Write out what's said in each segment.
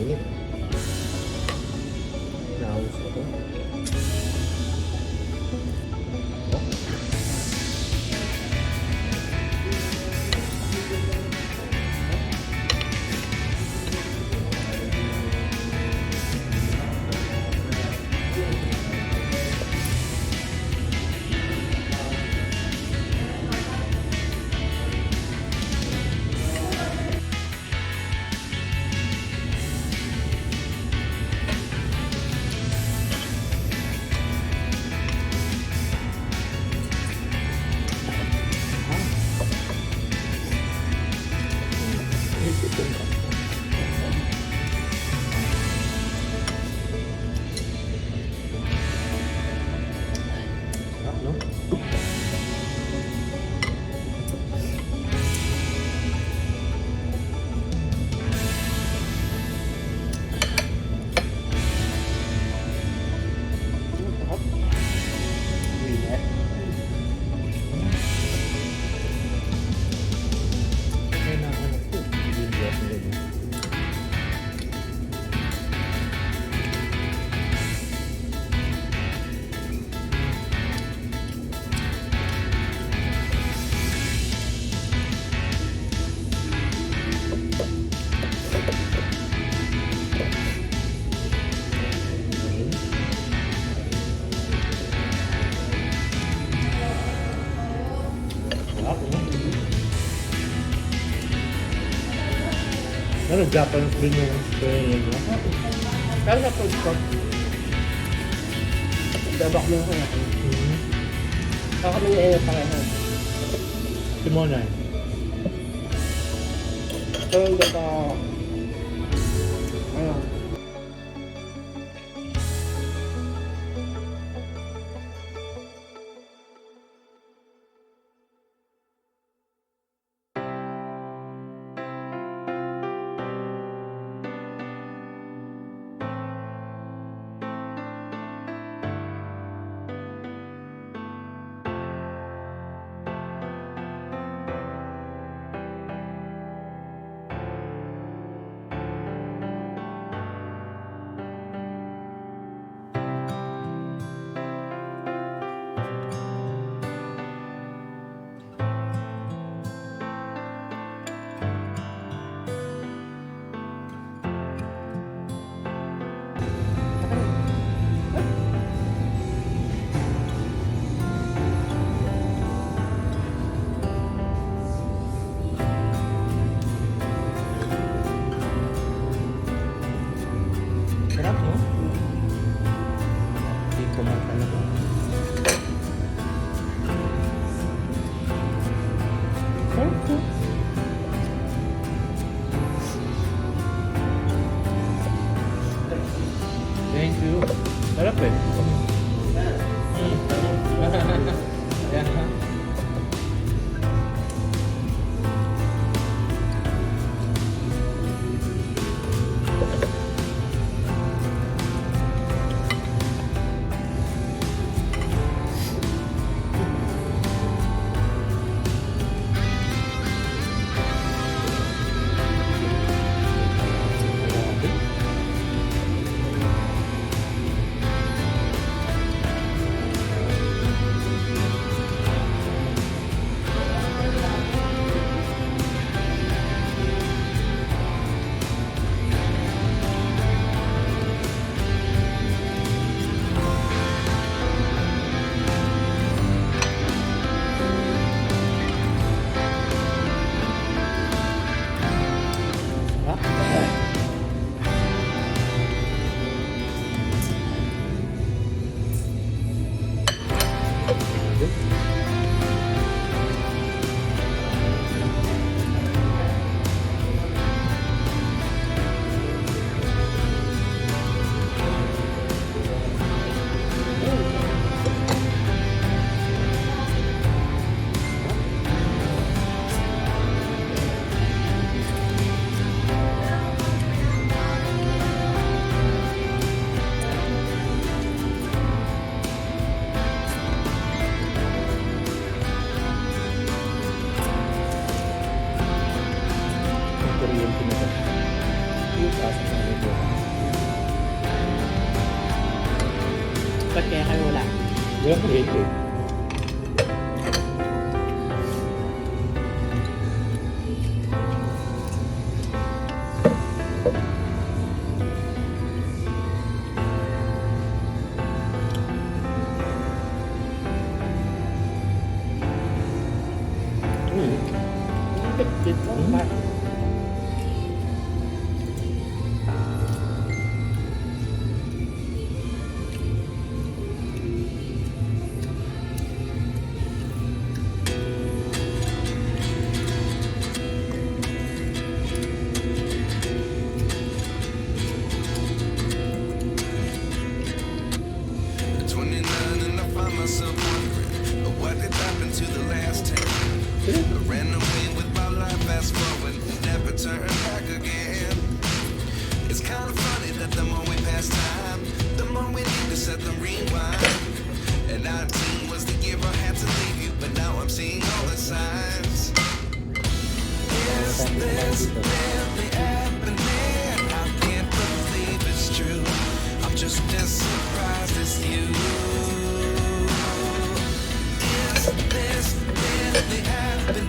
init. Naus ko to. Ano, Japanese din yung spray nyo? Kaya sa food ko. Dabak mo ko na. Baka kami yung parehan. Simonay. So, hindi ka... Ano? Sarap, no? Hindi ko man talaga. Sarap to. Thank you. Sarap eh. Yeah. Korean pinata. Bukas ang mga bukas. Ba't kaya kayo wala? Wala ko hate eh. Bit lang ba? At 29 and I find myself wondering what did happen to the last 10. I ran away with my life, fast forward, never turn back again. It's kind of funny that the more we pass time, the more we need to set the rewind. And 19 was the year I had to leave you, but now I'm seeing all the signs. Is this really happening? I can't believe it's true. I'm just as surprised as you. Is this really happening?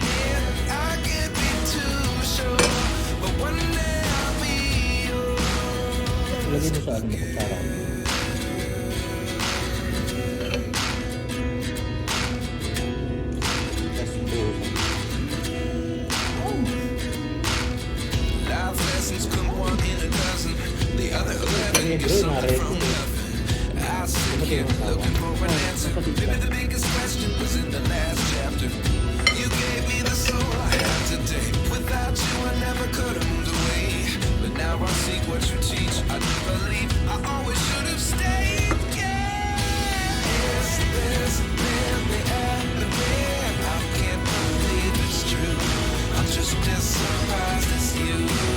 I can't be too sure, but one day I'll be yours. Lagay mo sa ano, kutsara. Tapos bukas. Life lessons come one in a dozen. The other 11 get Bro, something from nareto. nothing. I sit here looking for an answer. Maybe the biggest question was in the last chapter. You gave me the soul I have today. Without you, I never could have moved away. But now I see what you teach. I do believe I always should have stayed. Yeah. Is this really happening? I can't believe it's true. I'm just as surprised as you.